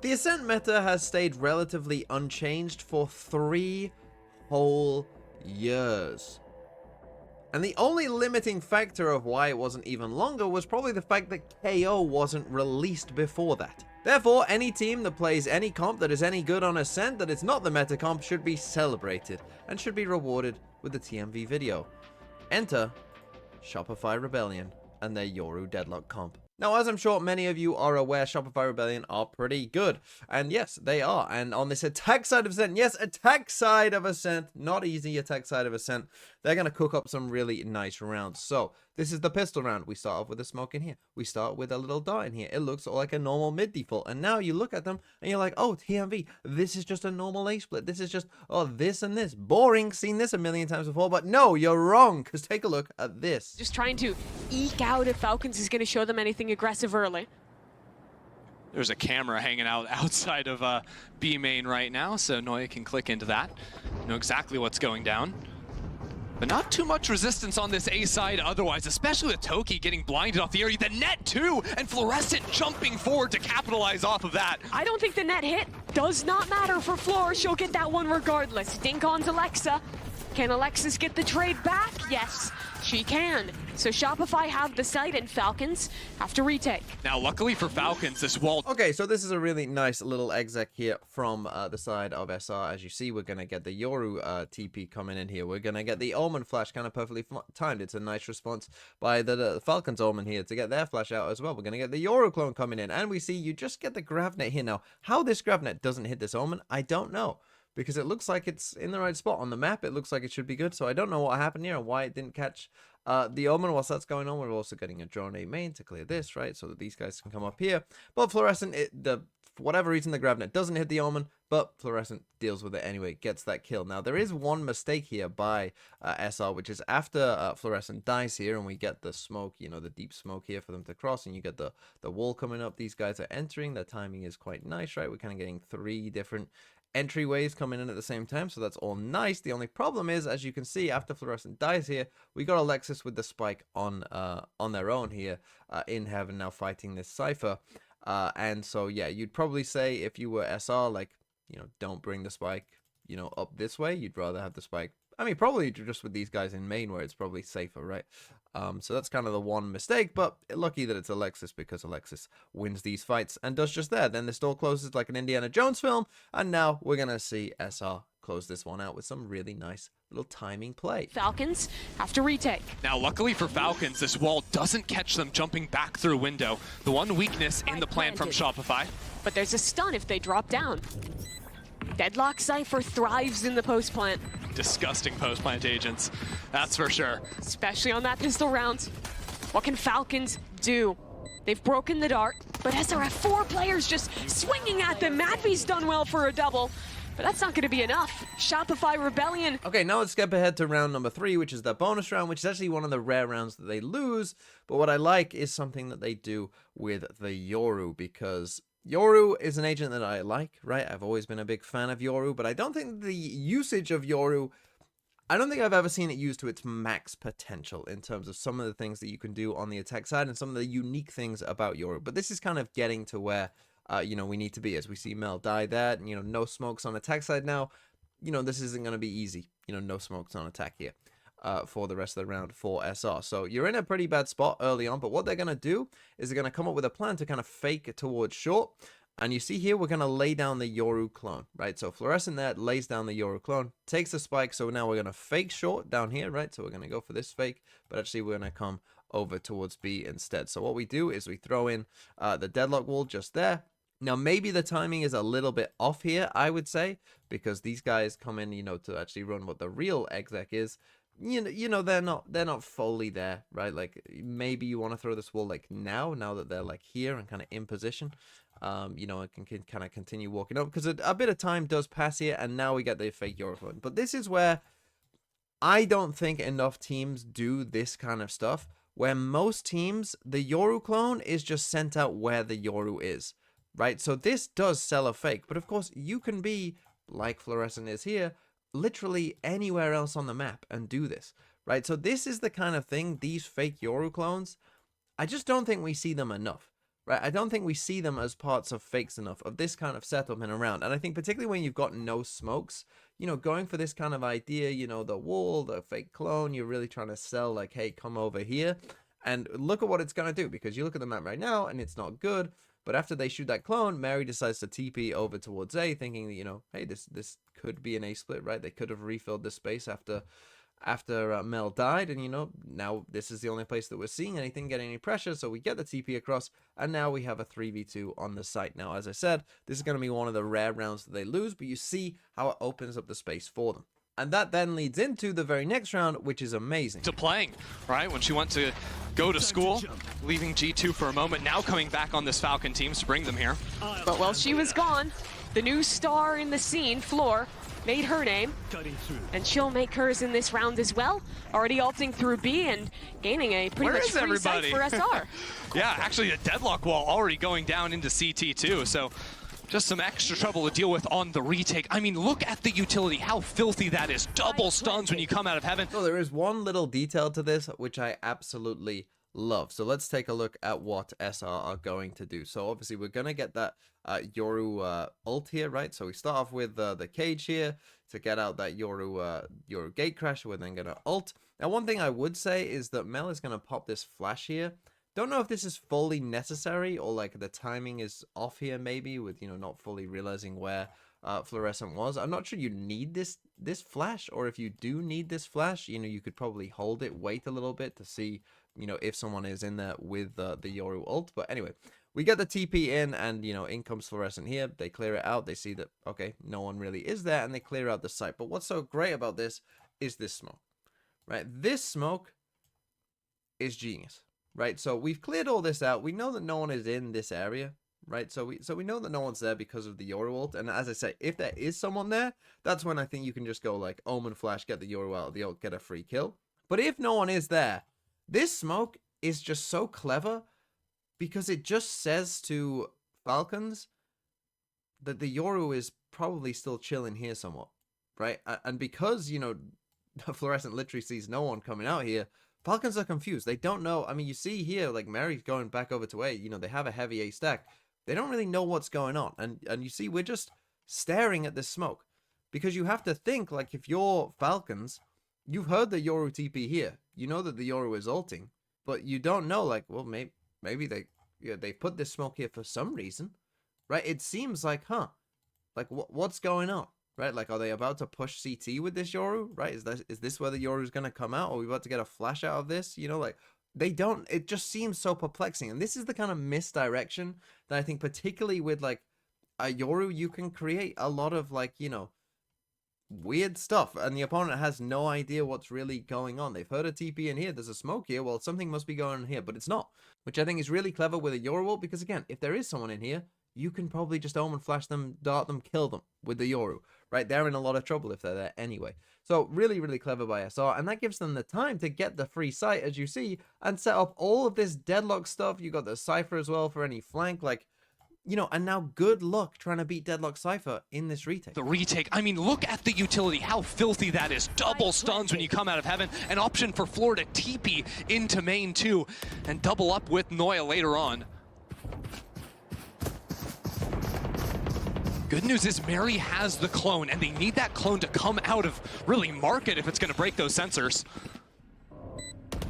The Ascent meta has stayed relatively unchanged for 3 whole years. And the only limiting factor of why it wasn't even longer was probably the fact that KO wasn't released before that. Therefore, any team that plays any comp that is any good on Ascent that is not the meta comp should be celebrated and should be rewarded with the TMV video. Enter Shopify Rebellion and their Yoru Deadlock comp. Now, as I'm sure many of you are aware, Shopify Rebellion are pretty good. And yes, they are. And on this attack side of Ascent, yes, attack side of Ascent, not easy attack side of Ascent, they're going to cook up some really nice rounds. So, this is the pistol round. We start off with a smoke in here. We start with a little dart in here. It looks like a normal mid default. And now you look at them and you're like, oh, TMV, this is just a normal A-split. This is just, oh, this and this. Boring. Seen this a million times before. But no, you're wrong, because take a look at this. Just trying to eke out if Falcons is going to show them anything aggressive early. There's a camera hanging out outside of B main right now, so Noya can click into that. Know exactly what's going down. But not too much resistance on this A side otherwise, especially with Toki getting blinded off the area. The net too, and Fluorescent jumping forward to capitalize off of that. I don't think the net hit does not matter for Floor. She'll get that one regardless. Dink on's Alexa. Can Alexis get the trade back? Yes, she can. So Shopify have the site and Falcons have to retake. Now, luckily for Falcons, this wall... Okay, so this is a really nice little exec here from the side of SR. As you see, we're going to get the Yoru TP coming in here. We're going to get the Omen flash kind of perfectly timed. It's a nice response by the Falcons Omen here to get their flash out as well. We're going to get the Yoru clone coming in. And we see you just get the Gravnet here. Now, how this Gravnet doesn't hit this Omen, I don't know. Because it looks like it's in the right spot on the map. It looks like it should be good. So I don't know what happened here and why it didn't catch the Omen. Whilst that's going on, we're also getting a drone A main to clear this, right? So that these guys can come up here. But Fluorescent, for whatever reason, the Gravnet doesn't hit the Omen. But Fluorescent deals with it anyway, gets that kill. Now, there is one mistake here by SR, which is after Fluorescent dies here and we get the smoke, you know, the deep smoke here for them to cross. And you get the wall coming up. These guys are entering. Their timing is quite nice, right? We're kind of getting 3 different entryways coming in at the same time, so that's all nice. The only problem is, as you can see, after Fluorescent dies here, we got Alexis with the spike on their own here in heaven now fighting this Cypher. And so, yeah, you'd probably say if you were SR, like, you know, don't bring the spike, you know, up this way. You'd rather have the spike. I mean, probably just with these guys in main where it's probably safer, right? So that's kind of the one mistake, but lucky that it's Alexis because Alexis wins these fights and does just that. Then the door closes like an Indiana Jones film, and now we're going to see SR close this one out with some really nice little timing play. Falcons have to retake. Now, luckily for Falcons, this wall doesn't catch them jumping back through window. The one weakness in the plan from Shopify. But there's a stun if they drop down. Deadlock Cypher thrives in the post plant. Disgusting post plant agents, that's for sure. Especially on that pistol round. What can Falcons do? They've broken the dart, but SRF 4 players just swinging at them. Madby's done well for a double, but that's not going to be enough. Shopify Rebellion. Okay, now let's skip ahead to round number 3, which is the bonus round, which is actually one of the rare rounds that they lose. But what I like is something that they do with the Yoru, because Yoru is an agent that I like, right? I've always been a big fan of Yoru, but I don't think the usage of Yoru, I don't think I've ever seen it used to its max potential in terms of some of the things that you can do on the attack side and some of the unique things about Yoru. But this is kind of getting to where, you know, we need to be as we see Mel die there. And, you know, no smokes on attack side now. You know, this isn't going to be easy. You know, no smokes on attack here. For the rest of the round for SR. So you're in a pretty bad spot early on, but what they're going to do is they're going to come up with a plan to kind of fake it towards short. And you see here, we're going to lay down the Yoru clone, right? So Fluorescent there lays down the Yoru clone, takes the spike. So now we're going to fake short down here, right? So we're going to go for this fake, but actually we're going to come over towards B instead. So what we do is we throw in the deadlock wall just there. Now, maybe the timing is a little bit off here, I would say, because these guys come in, you know, to actually run what the real exec is. You know, they're not fully there, right? Like, maybe you want to throw this wall like now that they're like here and kind of in position. You know, it can kind of continue walking up because a bit of time does pass here, and now we get the fake Yoru clone. But this is where I don't think enough teams do this kind of stuff, where most teams, the Yoru clone is just sent out where the Yoru is, right? So this does sell a fake, but of course you can be, like Fluorescent is here, literally anywhere else on the map and do this, right? So this is the kind of thing, these fake Yoru clones, I just don't think we see them enough, right? I don't think we see them as parts of fakes enough of this kind of setup in a round. And I think particularly when you've got no smokes, you know, going for this kind of idea, you know, the wall, the fake clone, you're really trying to sell like, hey, come over here. And look at what it's going to do, because you look at the map right now and it's not good. But after they shoot that clone, Mary decides to TP over towards A, thinking that, you know, hey, this could be an A split, right? They could have refilled this space after Mel died, and you know, now this is the only place that we're seeing anything getting any pressure, so we get the TP across, and now we have a 3v2 on the site. Now, as I said, this is going to be one of the rare rounds that they lose, but you see how it opens up the space for them. And that then leads into the very next round, which is amazing. To playing, right? When she went to go to school, leaving G2 for a moment, now coming back on this Falcon team to bring them here. But while she was gone, the new star in the scene, Floor, made her name, and she'll make hers in this round as well. Already ulting through B and gaining a pretty much free site for SR. Yeah, actually a deadlock wall already going down into CT too, so just some extra trouble to deal with on the retake. I mean, look at the utility, how filthy that is. Double stuns when you come out of heaven. So there is one little detail to this, which I absolutely love. So let's take a look at what SR are going to do. So obviously we're going to get that Yoru ult here, right? So we start off with the cage here to get out that Yoru gate crash. We're then going to ult. Now, one thing I would say is that Mel is going to pop this flash here. Don't know if this is fully necessary, or like the timing is off here maybe, with, you know, not fully realizing where Fluorescent was. I'm not sure you need this flash, or if you do need this flash, you know, you could probably hold it, wait a little bit to see, you know, if someone is in there with the Yoru ult. But anyway, we get the TP in, and, you know, in comes Fluorescent here. They clear it out. They see that, okay, no one really is there, and they clear out the site. But what's so great about this is this smoke, right? This smoke is genius. Right, so we've cleared all this out. We know that no one is in this area, right? So we know that no one's there because of the Yoru ult. And as I say, if there is someone there, that's when I think you can just go like Omen Flash, get the Yoru out of the ult, get a free kill. But if no one is there, this smoke is just so clever, because it just says to Falcons that the Yoru is probably still chilling here somewhat, right? And because, you know, Fluorescent literally sees no one coming out here, Falcons are confused. They don't know. I mean, you see here, like, Mary's going back over to A. You know, they have a heavy A stack. They don't really know what's going on. And you see, we're just staring at this smoke. Because you have to think, like, if you're Falcons, you've heard the Yoru TP here. You know that the Yoru is ulting. But you don't know, like, well, maybe they put this smoke here for some reason. Right? It seems like, huh? Like, what's going on? Right, like, are they about to push CT with this Yoru? Right, is this where the Yoru is going to come out? Are we about to get a flash out of this? You know, like, they don't, it just seems so perplexing. And this is the kind of misdirection that I think, particularly with, like, a Yoru, you can create a lot of, like, you know, weird stuff. And the opponent has no idea what's really going on. They've heard a TP in here, there's a smoke here, well, something must be going on here, but it's not. Which I think is really clever with a Yoru ult, because, again, if there is someone in here, you can probably just Omen Flash them, dart them, kill them with the Yoru. Right, they're in a lot of trouble if they're there anyway. So really, really clever by SR, and that gives them the time to get the free site, as you see, and set up all of this deadlock stuff. You got the Cypher as well for any flank, like, you know, and now good luck trying to beat Deadlock Cypher in this retake. The retake, I mean, look at the utility, how filthy that is. Double stuns when you come out of heaven. An option for Floor to TP into main too, and double up with Noya later on. Good news is Mary has the clone, and they need that clone to come out of really market if it's going to break those sensors.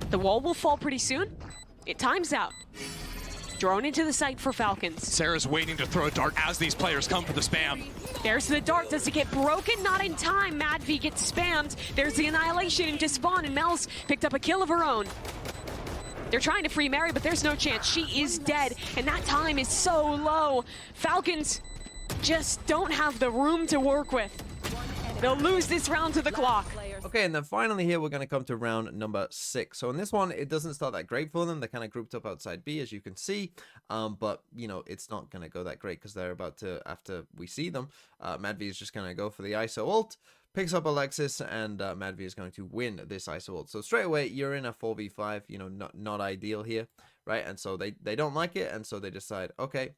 The wall will fall pretty soon. It times out. Drone into the site for Falcons. Sarah's waiting to throw a dart as these players come for the spam. There's the dart. Does it get broken? Not in time. Mad V gets spammed. There's the annihilation into spawn, and Mel's picked up a kill of her own. They're trying to free Mary, but there's no chance. She is dead, and that time is so low. Falcons just don't have the room to work with. They'll lose this round to the clock. Okay, and then finally here we're going to come to round number 6. So in this one, it doesn't start that great for them. They're kind of grouped up outside B, as you can see. But, you know, it's not going to go that great, because they're about to, after we see them, Mad V is just going to go for the ISO ult, picks up Alexis, and Mad V is going to win this ISO ult. So straight away, you're in a 4v5, you know, not ideal here, right? And so they don't like it, and so they decide, okay,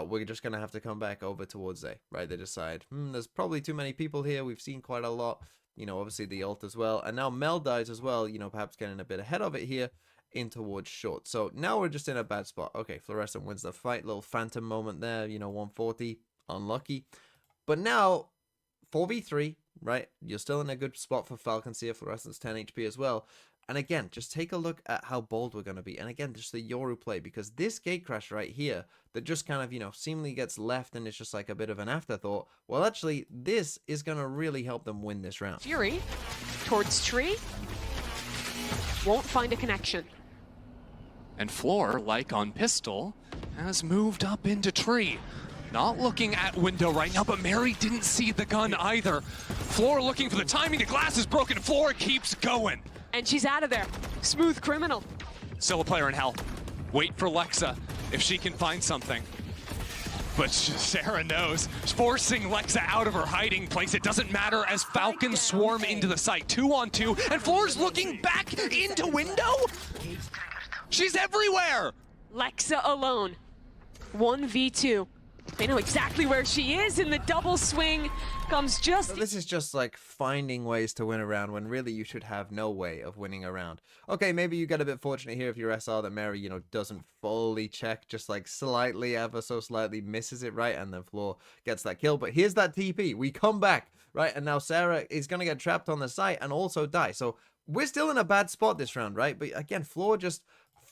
we're just going to have to come back over towards A, right? They decide, there's probably too many people here. We've seen quite a lot, you know, obviously the ult as well. And now Mel dies as well, you know, perhaps getting a bit ahead of it here in towards short. So now we're just in a bad spot. Okay, Fluorescent wins the fight. Little phantom moment there, you know, 140. Unlucky. But now, 4v3, right? You're still in a good spot for Falcons here. Fluorescent's 10 HP as well. And again, just take a look at how bold we're going to be. And again, just the Yoru play, because this gate crash right here that just kind of, you know, seemingly gets left and it's just like a bit of an afterthought. Well, actually, this is going to really help them win this round. Fury towards tree. Won't find a connection. And Floor, like on pistol, has moved up into tree. Not looking at window right now, but Mary didn't see the gun either. Floor looking for the timing. The glass is broken. Floor keeps going. And she's out of there. Smooth criminal. Still a player in hell. Wait for Lexa if she can find something. But Sarah knows, forcing Lexa out of her hiding place. It doesn't matter as Falcons swarm into the site. 2-on-2, and Floor's looking back into window? She's everywhere! Lexa alone. 1v2. They know exactly where she is, and the double swing comes just... So this is just like finding ways to win a round when really you should have no way of winning a round. Okay, maybe you get a bit fortunate here if you're SR that Mary, you know, doesn't fully check, just like slightly, ever so slightly misses it, right? And then Floor gets that kill. But here's that TP. We come back, right? And now Sarah is going to get trapped on the site and also die. So we're still in a bad spot this round, right? But again, Floor just...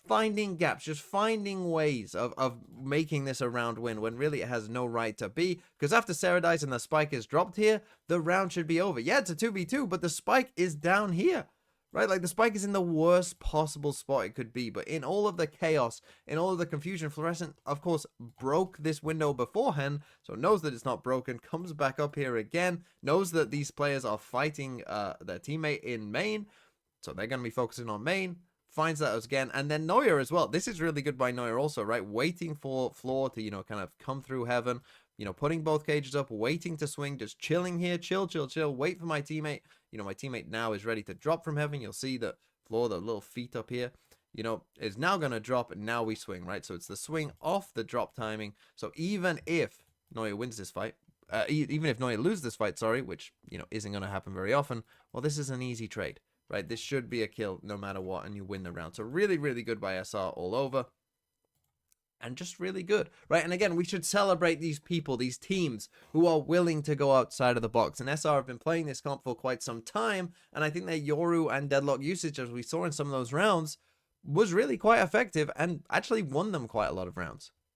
finding gaps, just finding ways of making this a round win when really it has no right to be. Because after Sarah dies and the spike is dropped here, the round should be over. Yeah, it's a 2v2, but the spike is down here, right? Like the spike is in the worst possible spot it could be. But in all of the chaos, in all of the confusion, Fluorescent, of course, broke this window beforehand, so knows that it's not broken, comes back up here again, knows that these players are fighting their teammate in main, so they're going to be focusing on main. Finds that again, and then Neuer as well. This is really good by Neuer also, right? Waiting for Floor to, you know, kind of come through heaven, you know, putting both cages up, waiting to swing, just chilling here, chill, wait for my teammate. You know, my teammate now is ready to drop from heaven. You'll see that Floor, the little feet up here, you know, is now going to drop, and now we swing, right? So it's the swing off the drop timing. So even if Neuer wins this fight, even if Neuer loses this fight, sorry, which, you know, isn't going to happen very often, well, this is an easy trade. Right, this should be a kill no matter what, and you win the round. So really, really good by SR all over. And just really good, right? And again, we should celebrate these people, these teams who are willing to go outside of the box. And SR have been playing this comp for quite some time, and I think their Yoru and Deadlock usage, as we saw in some of those rounds, was really quite effective and actually won them quite a lot of rounds.